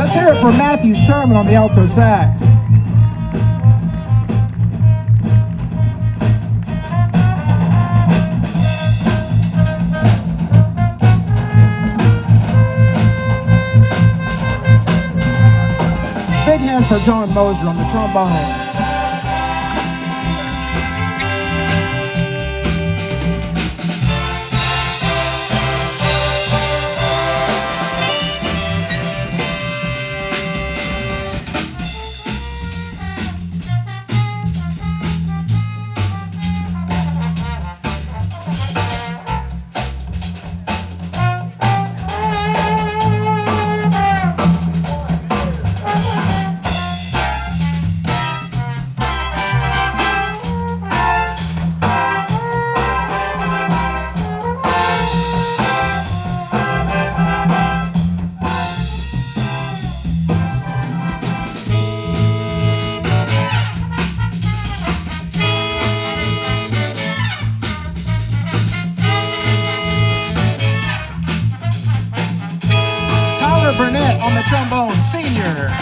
Let's hear it for Matthew Sherman on the alto sax. Big hand for John Moser on the trombone. On the trombone, senior.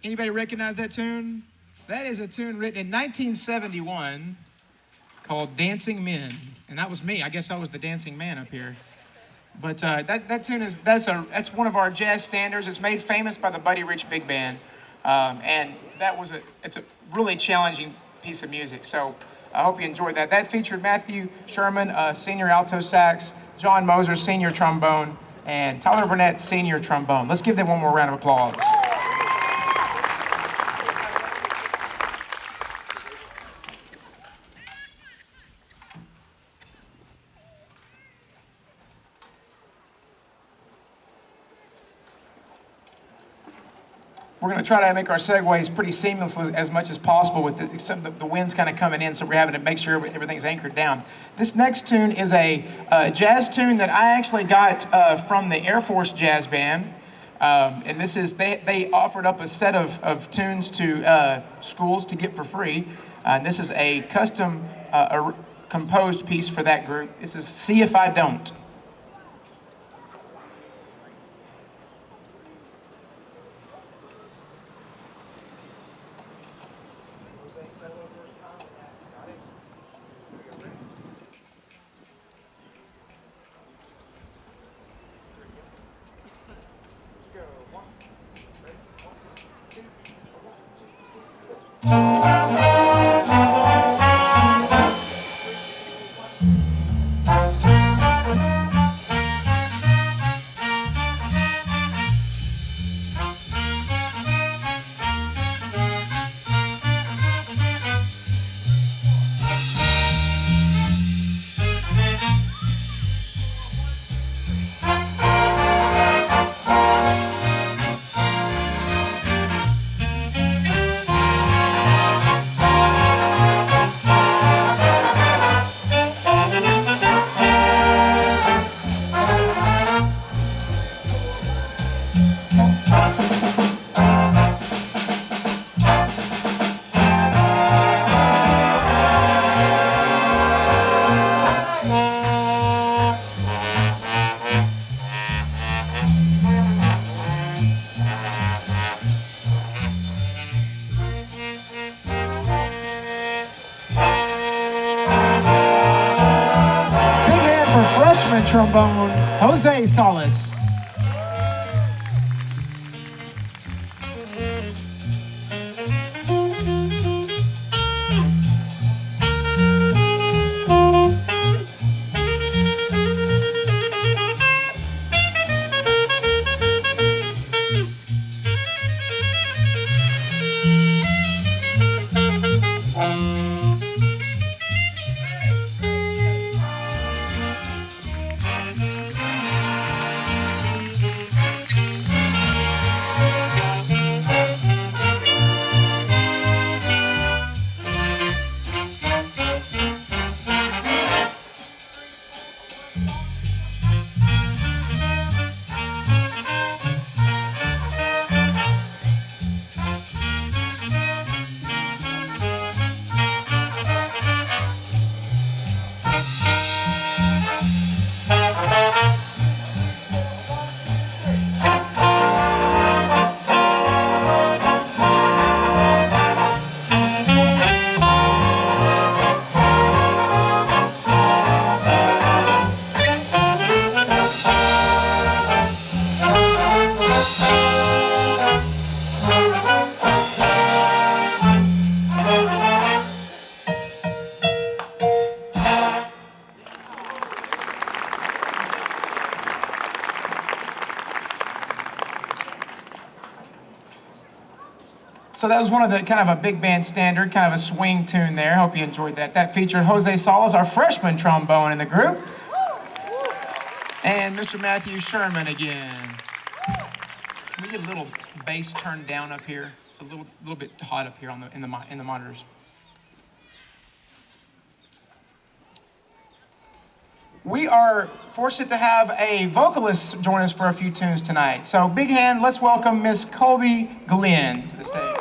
Anybody recognize that tune? That is a tune written in 1971 called Dancing Men. And that was me. I guess I was the dancing man up here. But that tune is, that's one of our jazz standards. It's made famous by the Buddy Rich Big Band. And it's a really challenging piece of music. So I hope you enjoyed that. That featured Matthew Sherman, senior alto sax, John Moser, senior trombone, and Tyler Burnett, senior trombone. Let's give them one more round of applause. We're going to try to make our segues pretty seamless as much as possible with the wind's kind of coming in, so we're having to make sure everything's anchored down. This next tune is a jazz tune that I actually got from the Air Force Jazz Band. And this is, they offered up a set of tunes to schools to get for free. And this is a custom composed piece for that group. This is See If I Don't. freshman trombone, Jose Salas. So that was one of the kind of a big band standard, kind of a swing tune there. Hope you enjoyed that. That featured Jose Salas, our freshman trombone in the group, and Mr. Matthew Sherman again. Can we get a little bass turned down up here? It's a little bit hot up here on in the monitors. We are fortunate to have a vocalist join us for a few tunes tonight. So big hand, let's welcome Miss Colby Glenn to the stage.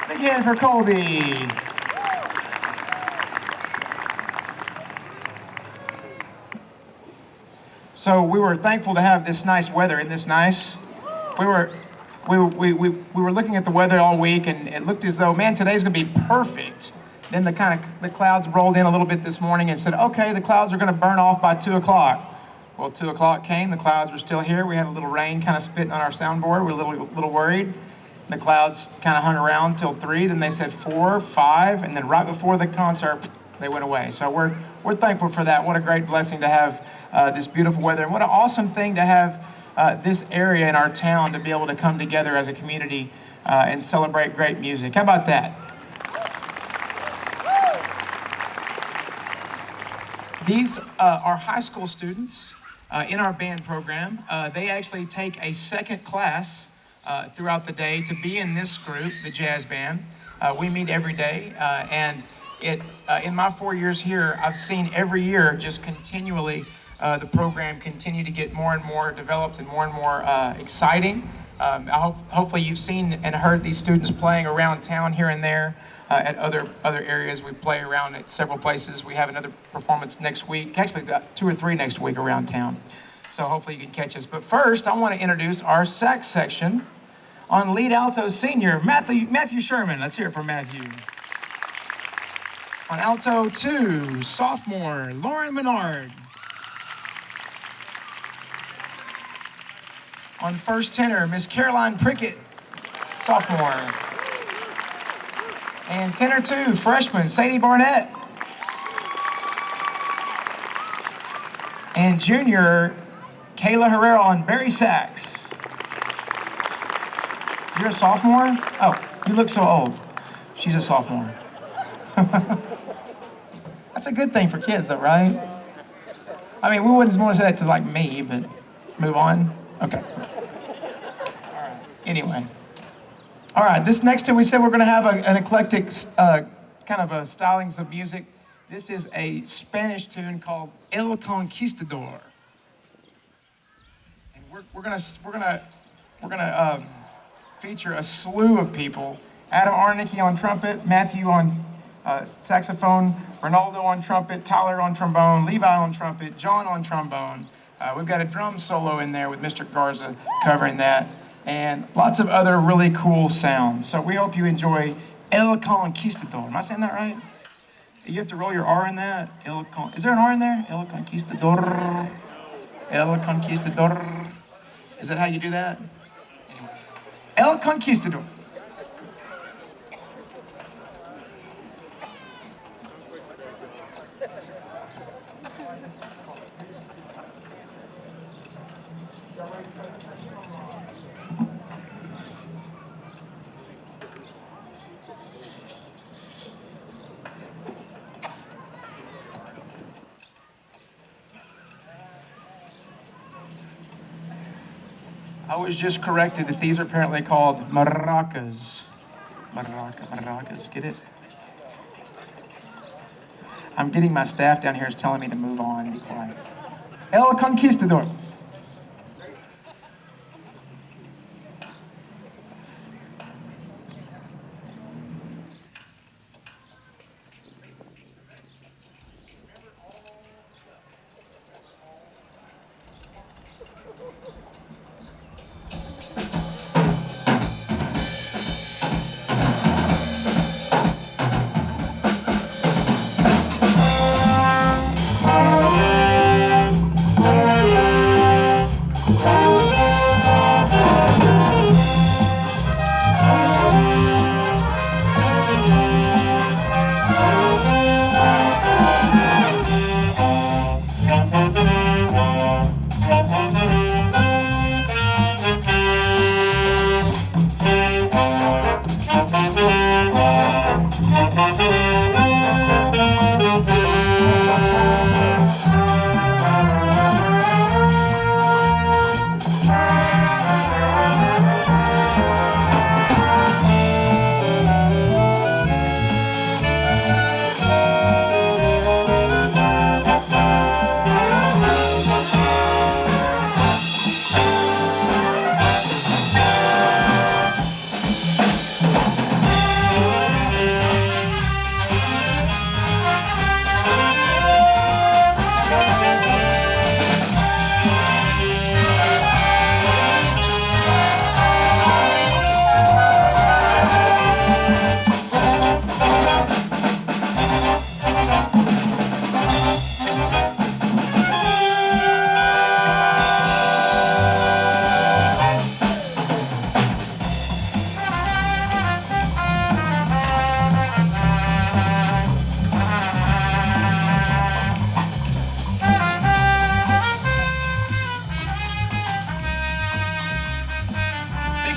Big hand for Colby. So we were thankful to have this nice weather. Isn't this nice? We were looking at the weather all week, and it looked as though, man, today's going to be perfect. Then the clouds rolled in a little bit this morning and said, okay, the clouds are going to burn off by 2 o'clock. Well, 2 o'clock came, the clouds were still here. We had a little rain kind of spitting on our soundboard. We were a little worried. The clouds kind of hung around till 3, then they said 4, 5, and then right before the concert, they went away. So we're thankful for that. What a great blessing to have this beautiful weather, and what an awesome thing to have this area in our town to be able to come together as a community and celebrate great music. How about that? These are high school students in our band program. They actually take a second class throughout the day to be in this group, the jazz band. We meet every day, and in my 4 years here, I've seen every year just continually the program continue to get more and more developed and more exciting. Hopefully you've seen and heard these students playing around town here and there at other areas. We play around at several places. We have another performance next week, actually 2 or 3 next week around town. So hopefully you can catch us. But first, I want to introduce our sax section on lead alto senior, Matthew Sherman. Let's hear it for Matthew. On alto 2, sophomore, Lauren Menard. On first tenor, Miss Caroline Prickett, sophomore. And tenor 2, freshman, Sadie Barnett. And junior, Kayla Herrera on bari sax. You're a sophomore? Oh, you look so old. She's a sophomore. That's a good thing for kids though, right? I mean, we wouldn't want to say that to like me, but move on. Okay. All right. Anyway. All right, this next tune, we said we're going to have an eclectic kind of a stylings of music. This is a Spanish tune called El Conquistador. And we're gonna feature a slew of people. Adam Arnicki on trumpet, Matthew on saxophone, Ronaldo on trumpet, Tyler on trombone, Levi on trumpet, John on trombone. We've got a drum solo in there with Mr. Garza covering that, and lots of other really cool sounds. So we hope you enjoy El Conquistador. Am I saying that right? You have to roll your R in that. Is there an R in there? El Conquistador. El Conquistador. Is that how you do that? Anyway. El Conquistador. I was just corrected that these are apparently called maracas. Maracas, get it? I'm getting my staff down here is telling me to move on, be quiet. El Conquistador.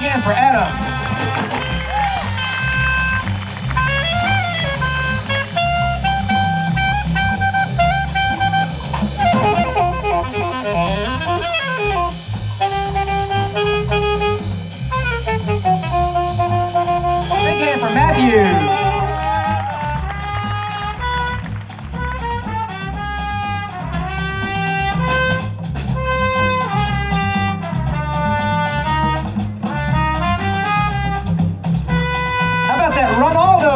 hand for Adam. Big hand for Matthew. Ronaldo.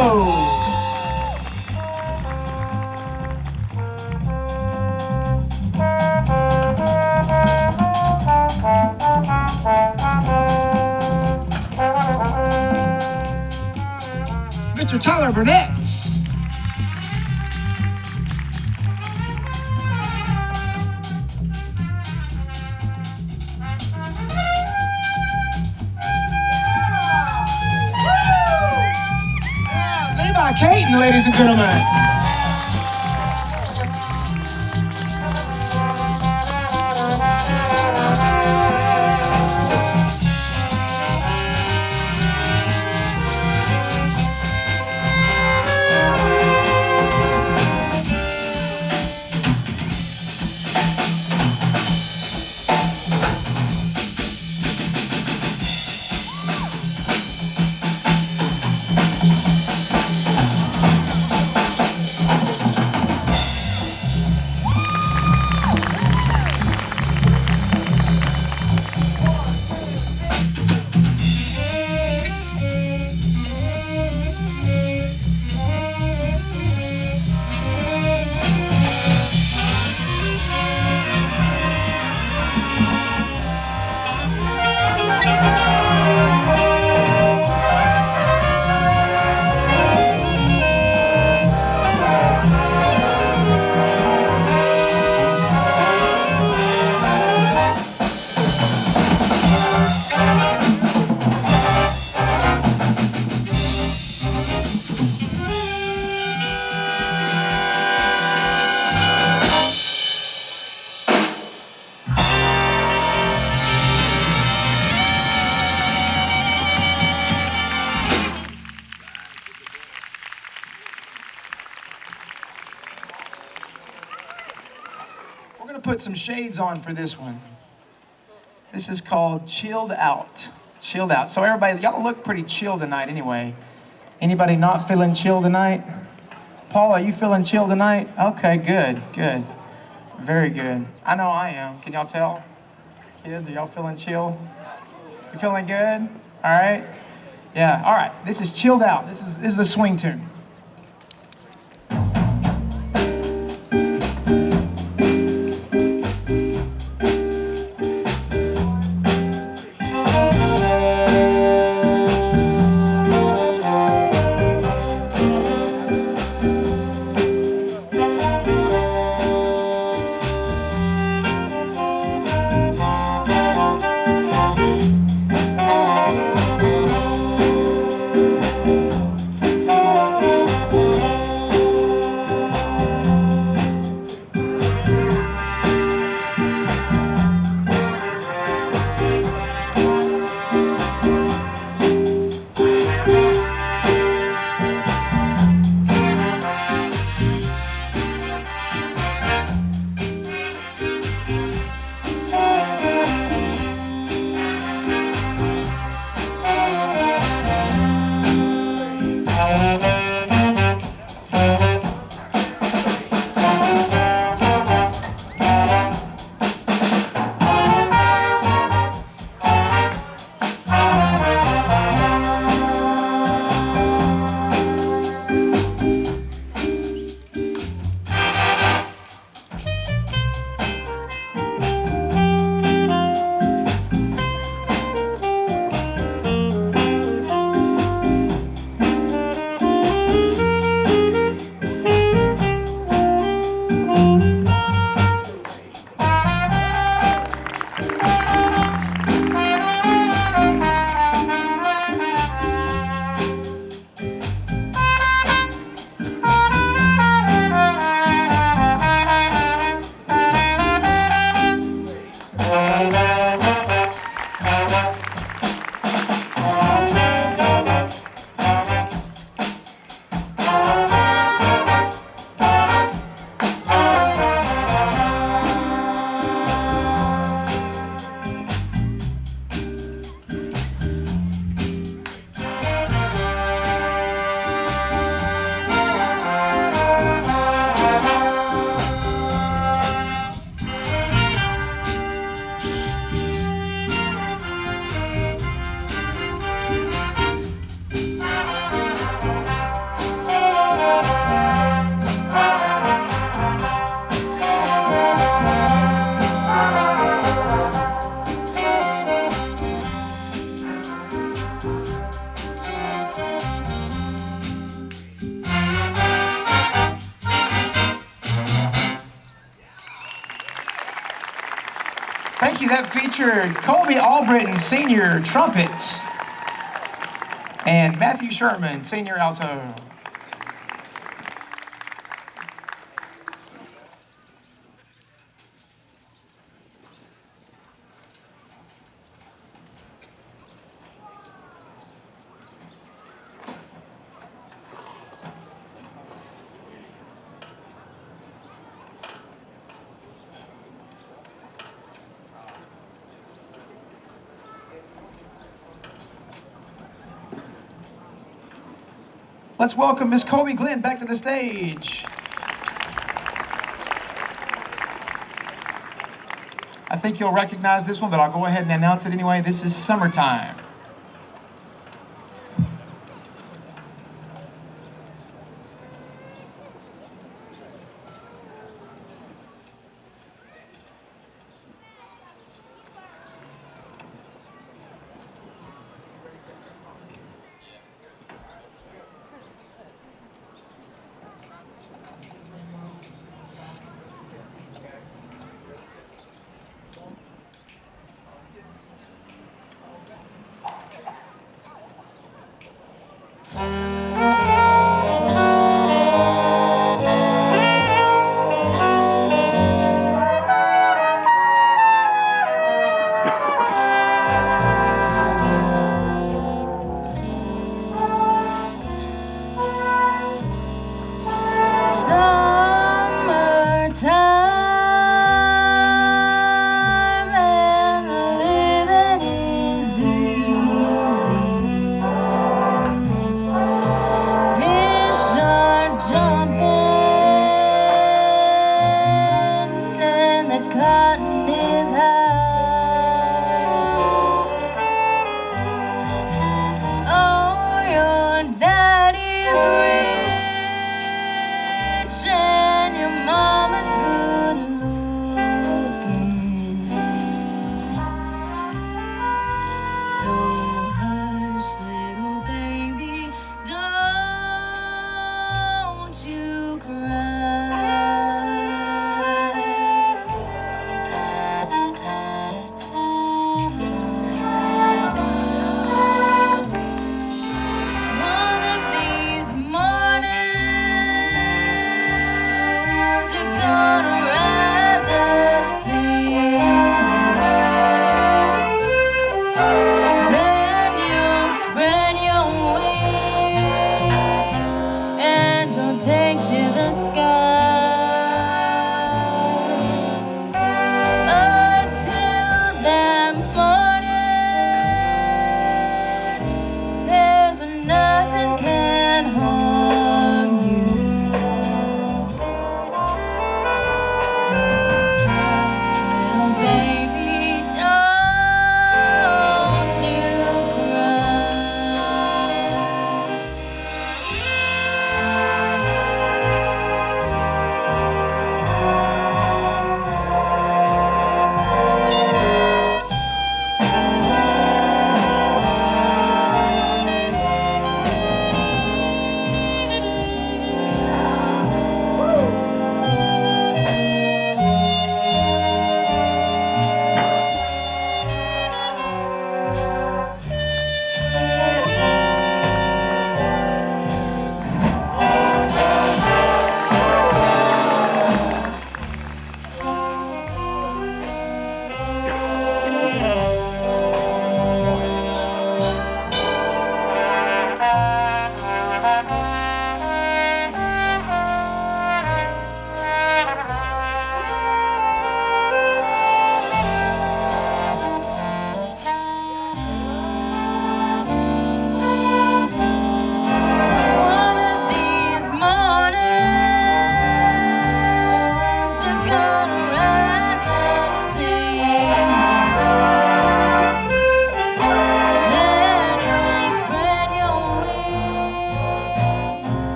Mr. Tyler Burnett. Caton, ladies and gentlemen. Put some shades on for this one. This is called Chilled Out. Chilled Out. So everybody, y'all look pretty chill tonight anyway. Anybody not feeling chill tonight? Paul, are you feeling chill tonight? Okay, good, good. Very good. I know I am. Can y'all tell? Kids, are y'all feeling chill? You feeling good? All right? Yeah, all right. This is Chilled Out. This is a swing tune. that featured Colby Albritton, senior trumpet, and Matthew Sherman, senior alto. Let's welcome Miss Colby Glenn back to the stage. I think you'll recognize this one, but I'll go ahead and announce it anyway. This is Summertime.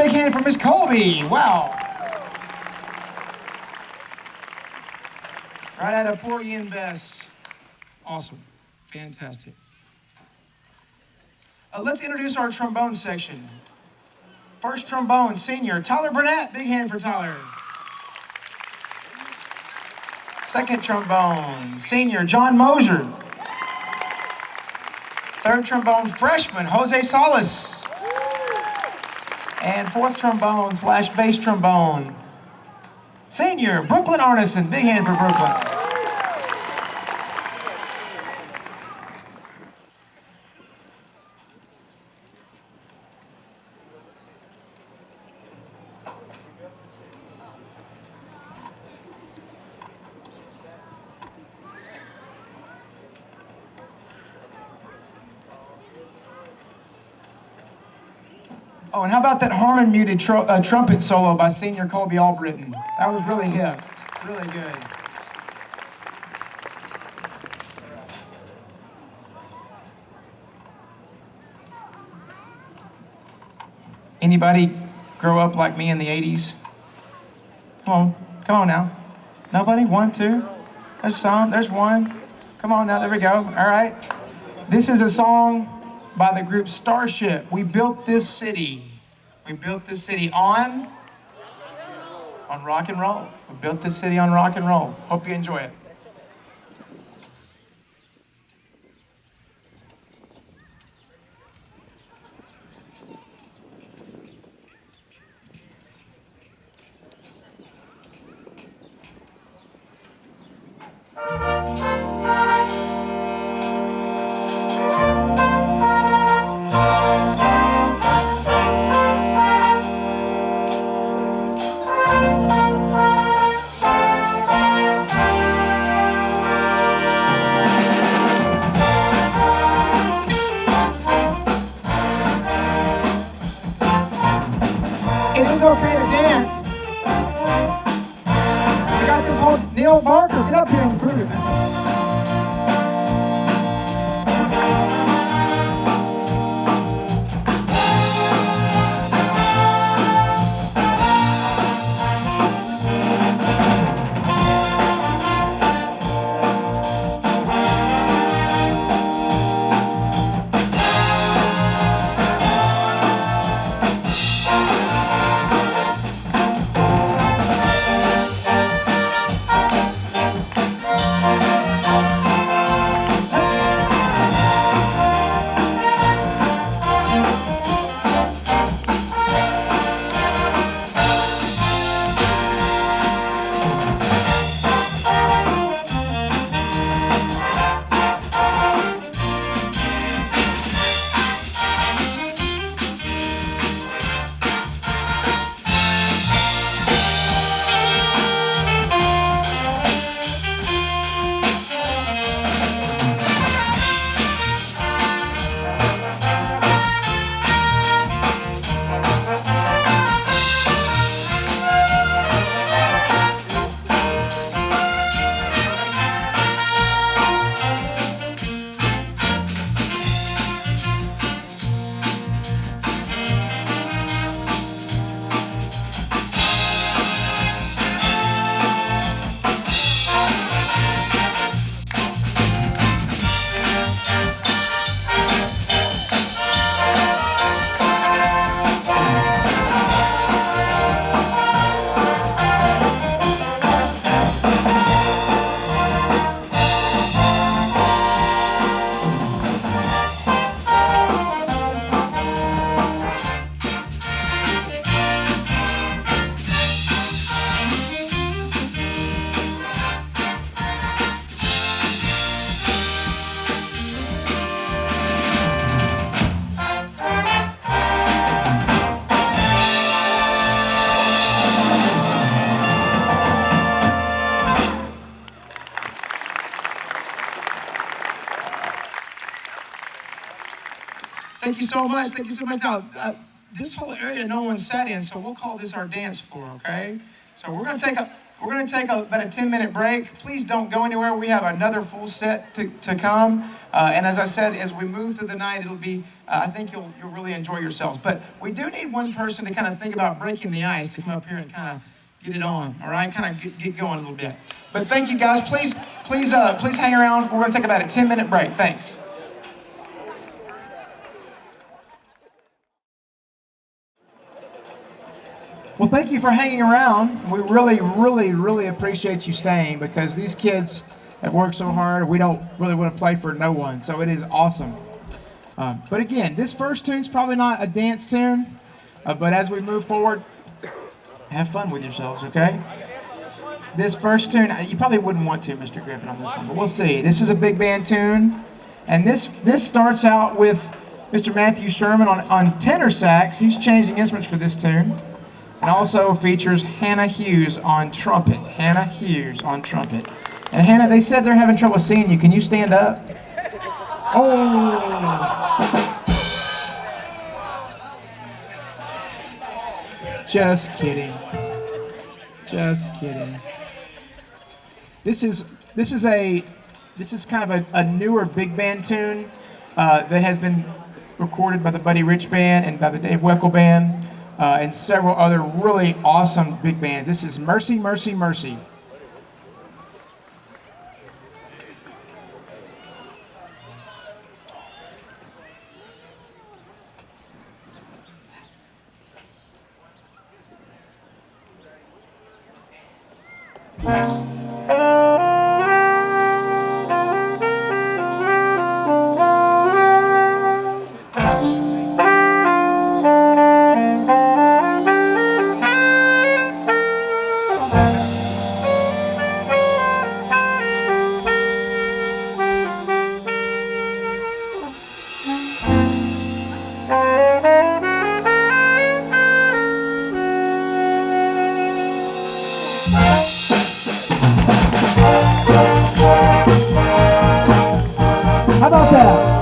big hand for Miss Colby. Wow. Right out of Porgy and Bess. Awesome. Fantastic. Let's introduce our trombone section. First trombone, senior, Tyler Burnett. Big hand for Tyler. Second trombone, senior, John Moser. Third trombone, freshman, Jose Salas. And fourth trombone / bass trombone, senior, Brooklyn Arneson. Big hand for Brooklyn. Oh, and how about that harmon muted trumpet solo by senior Colby Albritton? That was really hip, really good. Anybody grow up like me in the 80s? Come on now. Nobody? 1, 2? There's some, there's one. Come on now, there we go, all right. This is a song by the group Starship. We built this city. We built this city on rock and roll. We built this city on rock and roll. Hope you enjoy it. It is okay to dance. We got this whole Neil Barker. Get up here and prove it, man. Thank you so much. Thank you so much. Now, this whole area no one sat in, so we'll call this our dance floor, okay? So we're gonna We're going to take about a 10-minute break. Please don't go anywhere. We have another full set to come. And as I said, as we move through the night, it'll be, I think you'll really enjoy yourselves. But we do need one person to kind of think about breaking the ice to come up here and kind of get it on, all right? Kind of get going a little bit. But thank you, guys. Please hang around. We're going to take about a 10-minute break. Thanks. Well, thank you for hanging around. We really appreciate you staying because these kids have worked so hard. We don't really want to play for no one, so it is awesome. But again, this first tune's probably not a dance tune, but as we move forward, have fun with yourselves, okay? This first tune, you probably wouldn't want to, Mr. Griffin, on this one, but we'll see. This is a big band tune, and this starts out with Mr. Matthew Sherman on tenor sax. He's changing instruments for this tune. And also features Hannah Hughes on trumpet. Hannah Hughes on trumpet. And Hannah, they said they're having trouble seeing you. Can you stand up? Oh! Just kidding. Just kidding. This is kind of a newer big band tune that has been recorded by the Buddy Rich Band and by the Dave Weckl Band. And several other really awesome big bands. This is Mercy, Mercy, Mercy. How about that?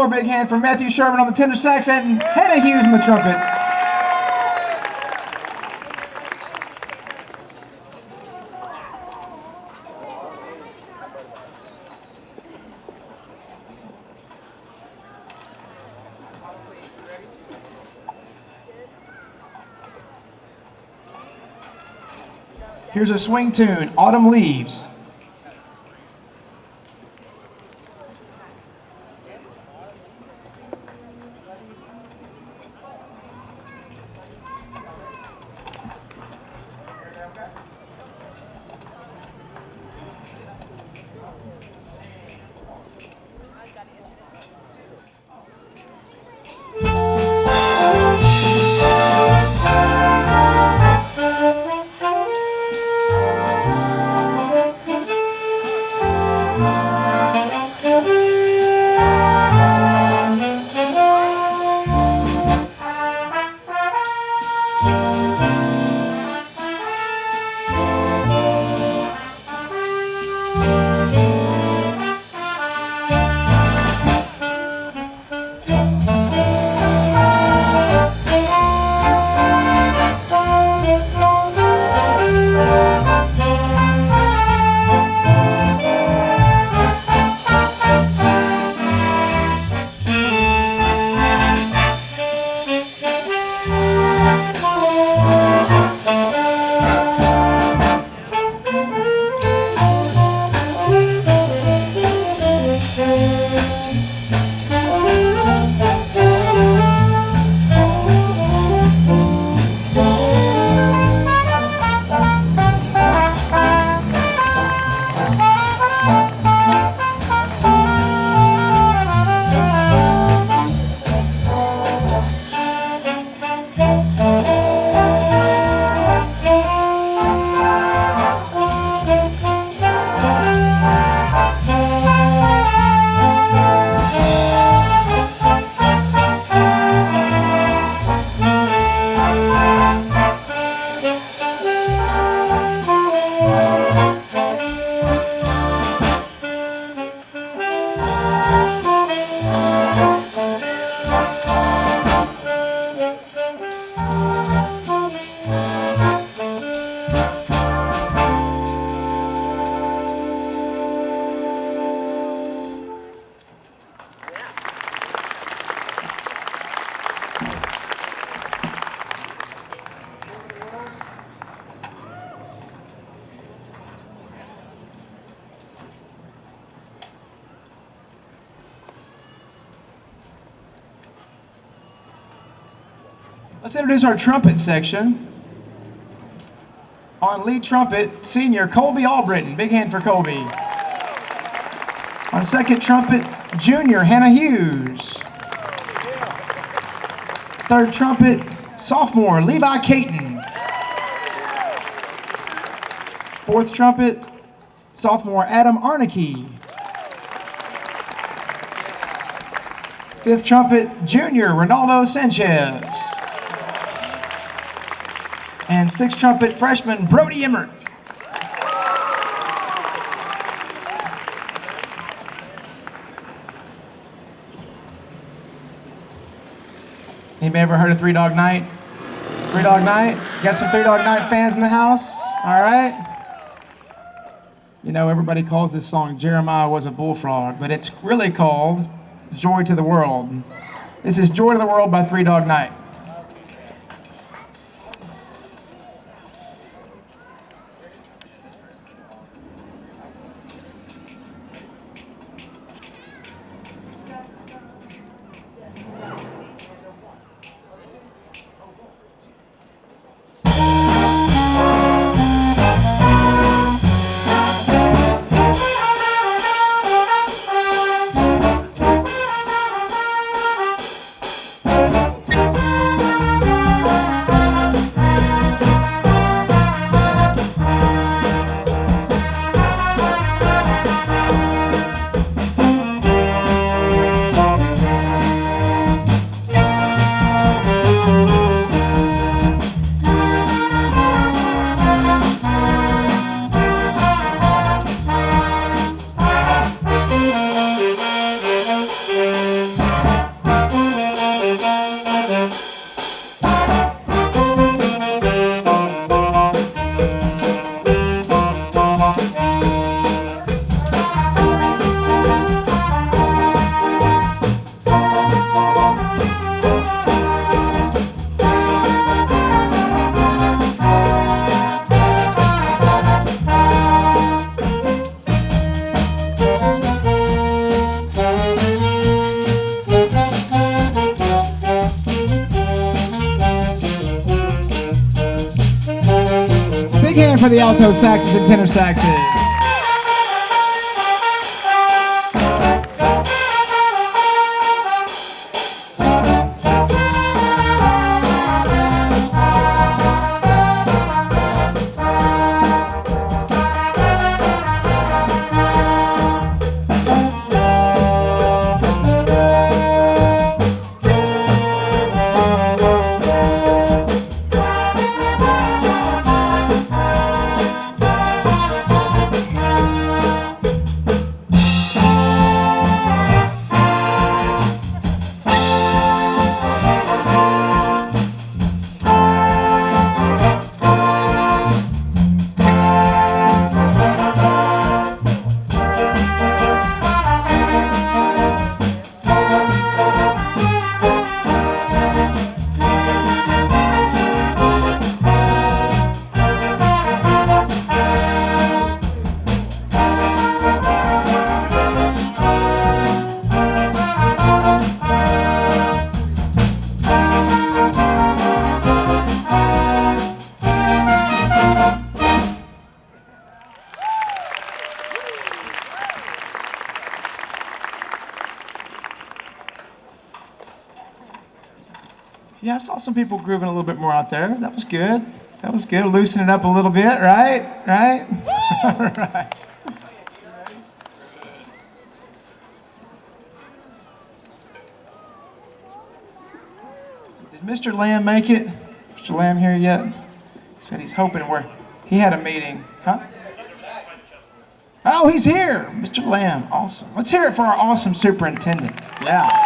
more big hand for Matthew Sherman on the tenor sax and Hannah Hughes on the trumpet. Here's a swing tune, Autumn Leaves. Let's introduce our trumpet section. On lead trumpet, senior Colby Albritton. Big hand for Colby. On second trumpet, junior Hannah Hughes. Third trumpet, sophomore Levi Caton. Fourth trumpet, sophomore Adam Arnicke. Fifth trumpet, junior Ronaldo Sanchez. And sixth trumpet, freshman Brody Emmert. Anybody ever heard of Three Dog Night? Three Dog Night? You got some Three Dog Night fans in the house? All right. You know, everybody calls this song Jeremiah Was a Bullfrog, but it's really called Joy to the World. This is Joy to the World by Three Dog Night. hand for the alto saxes and tenor saxes. Yeah, I saw some people grooving a little bit more out there. That was good. That was good. Loosen it up a little bit, right? Right? All right. Did Mr. Lamb make it? Mr. Lamb here yet? He said he's hoping he had a meeting. Huh? Oh, he's here. Mr. Lamb. Awesome. Let's hear it for our awesome superintendent. Yeah.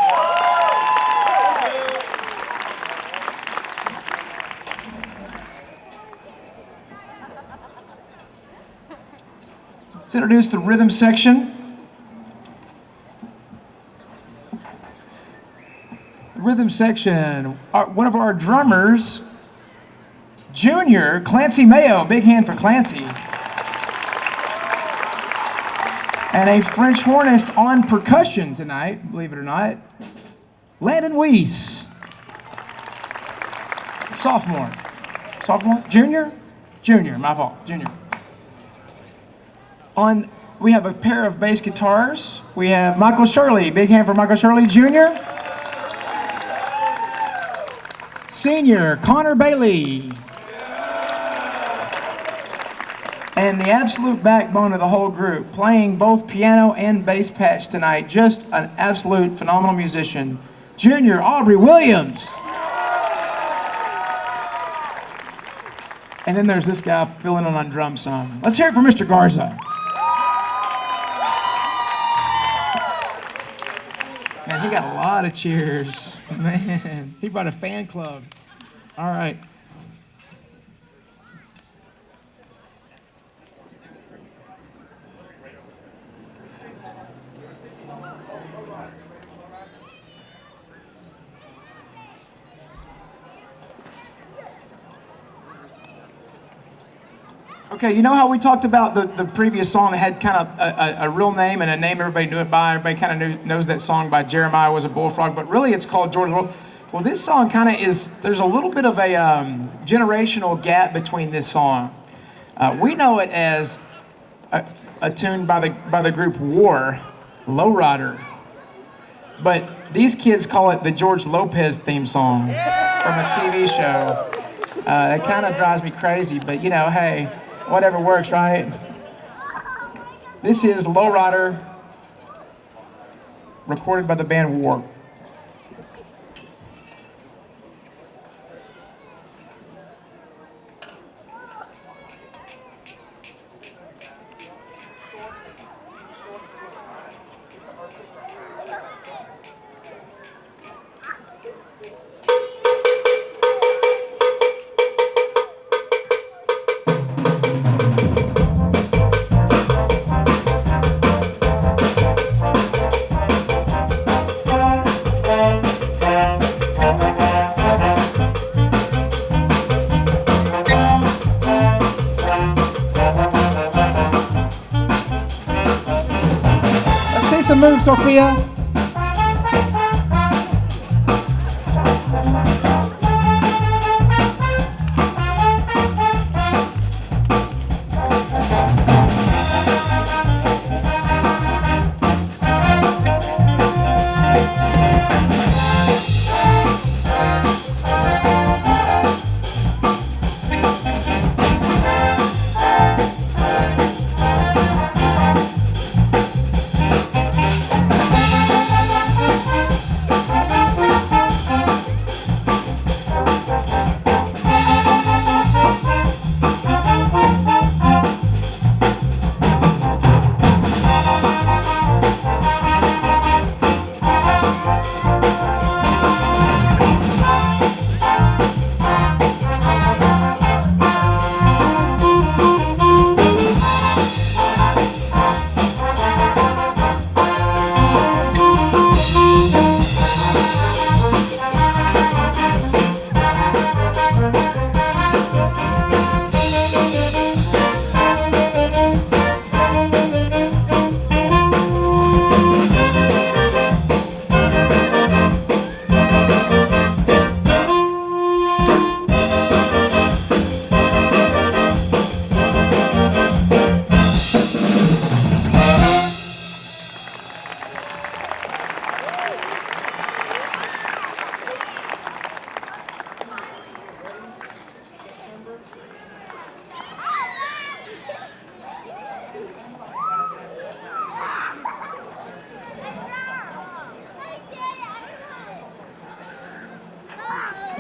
Let's introduce the rhythm section. Rhythm section, one of our drummers, Junior, Clancy Mayo, big hand for Clancy. And a French hornist on percussion tonight, believe it or not, Landon Weiss. Sophomore? Junior? Junior, my fault, junior. We have a pair of bass guitars. We have Michael Shirley, big hand for Michael Shirley, Jr. Senior, Connor Bailey. And the absolute backbone of the whole group, playing both piano and bass patch tonight, just an absolute phenomenal musician, Junior Aubrey Williams. And then there's this guy filling in on drum some. Let's hear it for Mr. Garza. Man, he got a lot of cheers. Man, he brought a fan club. All right. Okay, you know how we talked about the previous song that had kind of a real name and a name everybody knew it by? Everybody kind of knows that song by Jeremiah Was a Bullfrog, but really it's called George Will. Well, this song kind of is, there's a little bit of a generational gap between this song. We know it as a tune by the group War, Lowrider. But these kids call it the George Lopez theme song from a TV show. It kind of drives me crazy, but you know, hey, whatever works, right? This is Lowrider, recorded by the band War. Move, Sophia.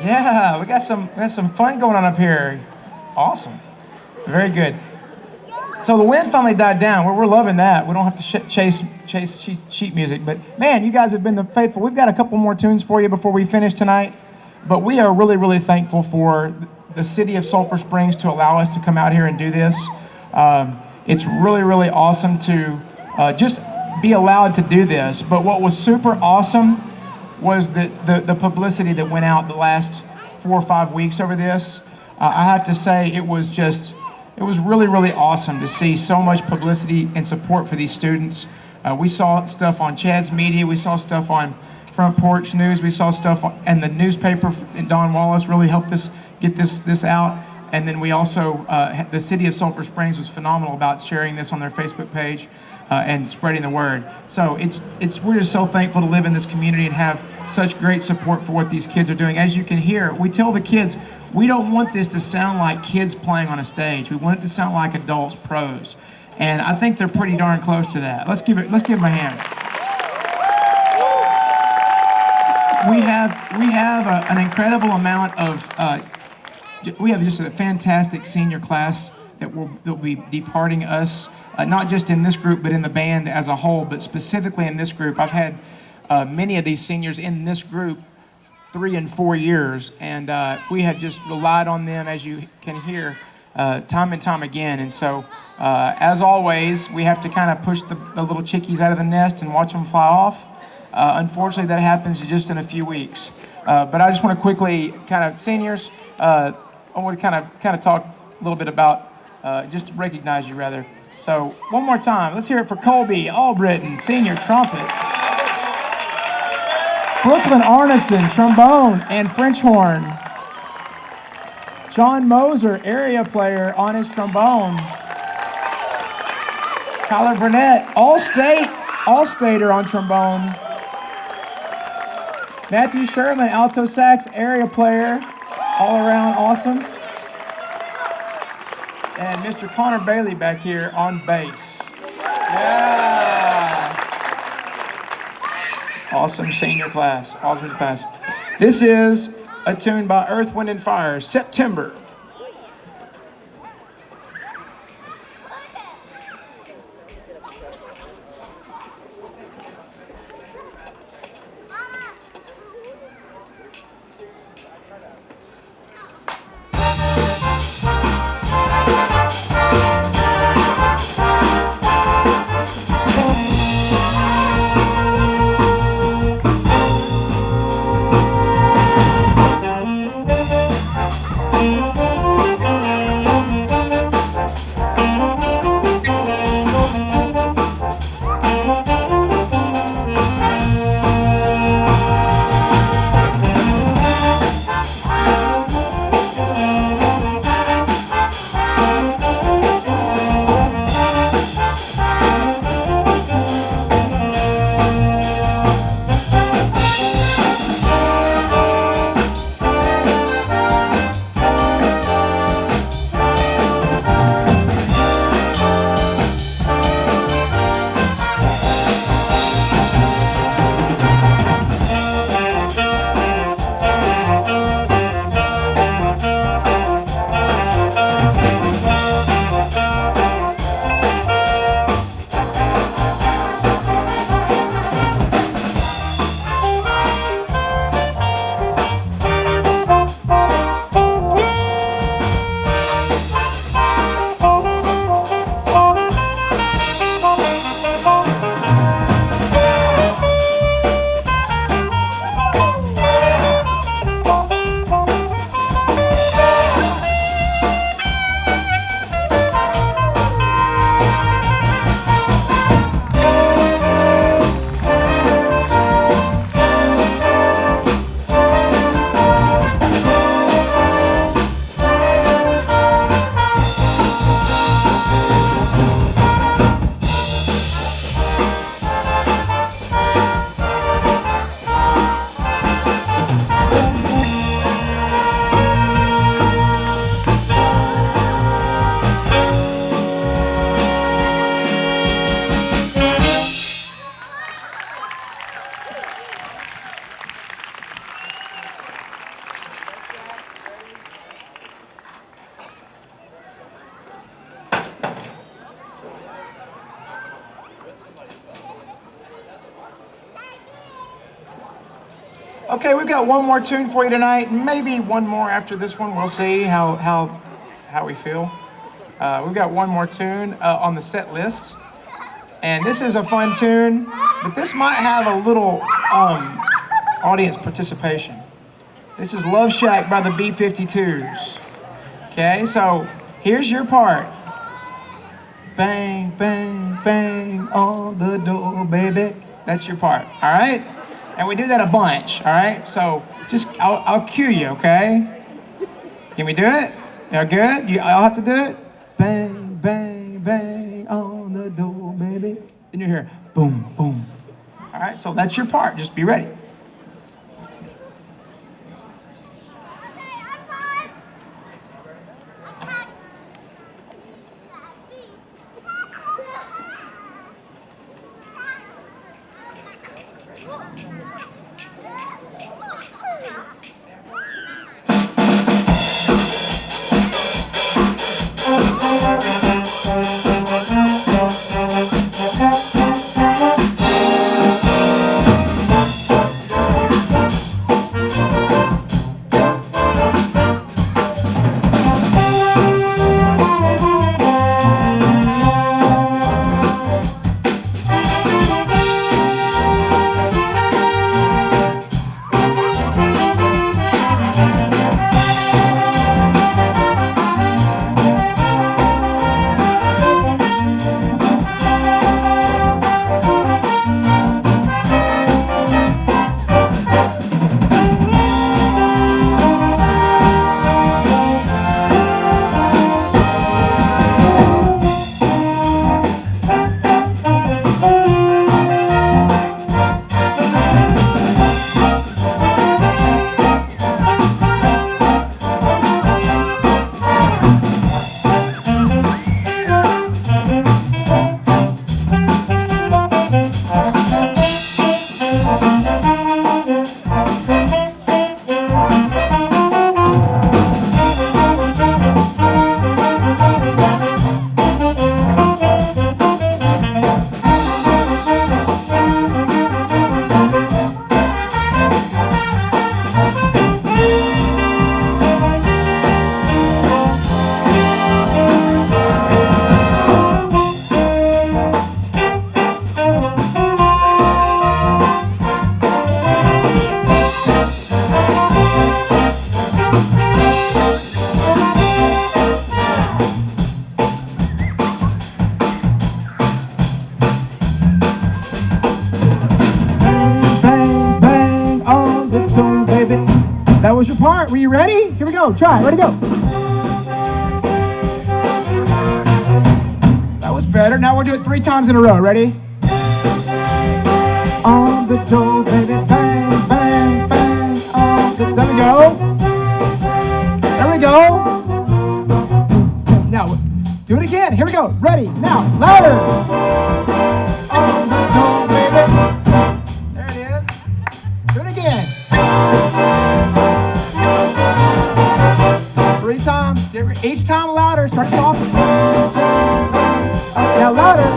Yeah, we got some fun going on up here. Awesome. Very good. So the wind finally died down. We're loving that. We don't have to chase sheet music. But man, you guys have been the faithful. We've got a couple more tunes for you before we finish tonight. But we are really, really thankful for the city of Sulphur Springs to allow us to come out here and do this. It's really, really awesome to just be allowed to do this. But what was super awesome was the publicity that went out the last 4 or 5 weeks over this. I have to say it was really, really awesome to see so much publicity and support for these students. We saw stuff on Chad's Media, we saw stuff on Front Porch News, we saw stuff and the newspaper, and Don Wallace really helped us get this out. And then we also, the city of Sulphur Springs was phenomenal about sharing this on their Facebook page and spreading the word. So we're just so thankful to live in this community and have such great support for what these kids are doing. As you can hear, we tell the kids, we don't want this to sound like kids playing on a stage. We want it to sound like adults, pros. And I think they're pretty darn close to that. Let's give them a hand. We have an incredible amount of, we have just a fantastic senior class that will be departing us, not just in this group, but in the band as a whole, but specifically in this group. I've had many of these seniors in this group 3 and 4 years, and we have just relied on them, as you can hear, time and time again. And so, as always, we have to kind of push the little chickies out of the nest and watch them fly off. Unfortunately, that happens just in a few weeks. But I just want to quickly, kind of, seniors, I want to kind of talk a little bit about, just to recognize you, rather. So, one more time, let's hear it for Colby Albritton, senior trumpet. Brooklyn Arneson, trombone and French horn. John Moser, area player on his trombone. Kyler Burnett, all-stater on trombone. Matthew Sherman, alto sax, area player, all around awesome. And Mr. Connor Bailey back here on bass. Yeah! Awesome senior class, awesome class. This is a tune by Earth, Wind & Fire, September. Okay, we've got one more tune for you tonight. Maybe one more after this one. We'll see how we feel. We've got one more tune on the set list. And this is a fun tune, but this might have a little audience participation. This is Love Shack by the B-52s. Okay, so here's your part. Bang, bang, bang on the door, baby. That's your part, all right? And we do that a bunch, all right? So just, I'll cue you, okay? Can we do it? Y'all good? I'll have to do it? Bang, bang, bang on the door, baby. Then you hear boom, boom. All right, so that's your part. Just be ready. That was your part. Were you ready? Here we go. Try. Ready, go. That was better. Now we'll do it 3 times in a row. Ready? On the door, baby. Bang, bang, bang. On the... There we go. There we go. Now, do it again. Here we go. Ready? Now, louder. On the door, baby. There it is. Do it again. 3 times. Each time louder. Start soft. Now louder.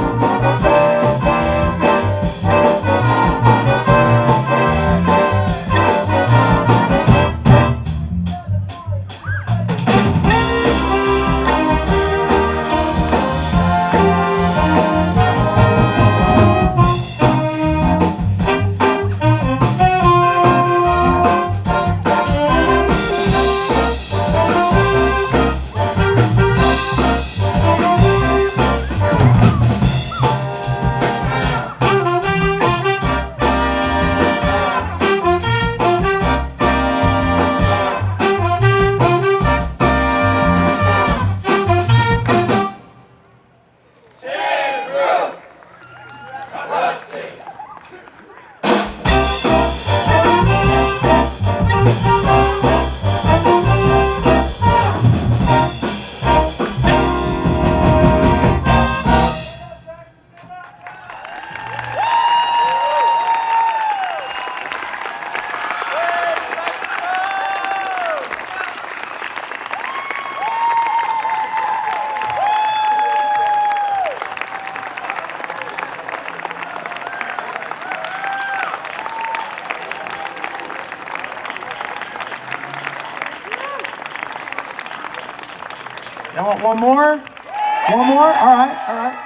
Y'all want one more? One more? All right, all right.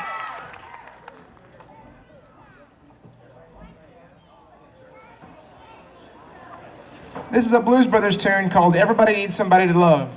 This is a Blues Brothers tune called Everybody Needs Somebody to Love.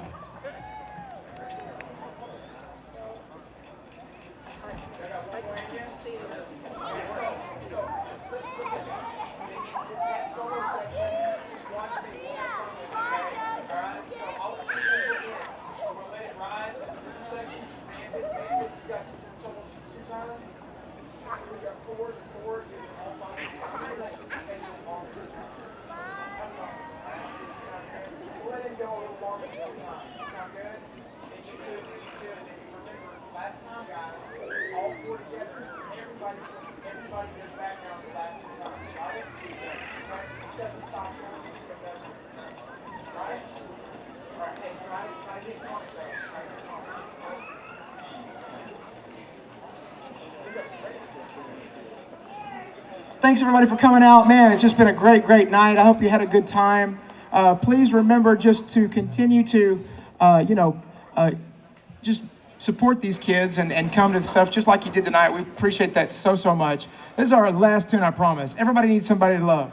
Thanks everybody for coming out. Man, it's just been a great, great night. I hope you had a good time. Please remember just to continue to, just support these kids and come to the stuff just like you did tonight. We appreciate that so, so much. This is our last tune, I promise. Everybody needs somebody to love.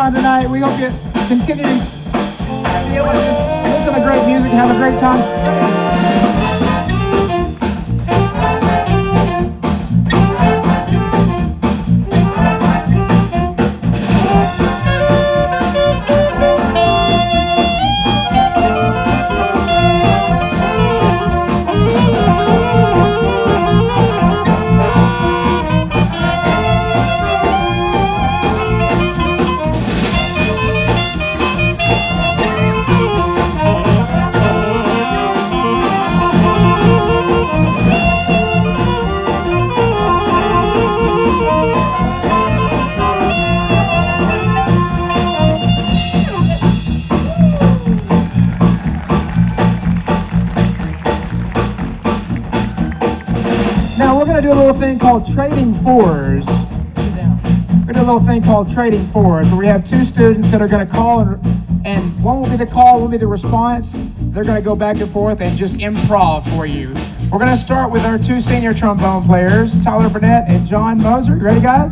Tonight. We hope you continue to listen to great music and have a great time. Do a little thing called trading fours. We're gonna do a little thing called trading fours, where we have two students that are gonna call, and one will be the call, one will be the response. They're gonna go back and forth and just improv for you. We're gonna start with our two senior trombone players, Tyler Burnett and John Moser. You ready, guys?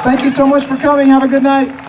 Thank you so much for coming. Have a good night.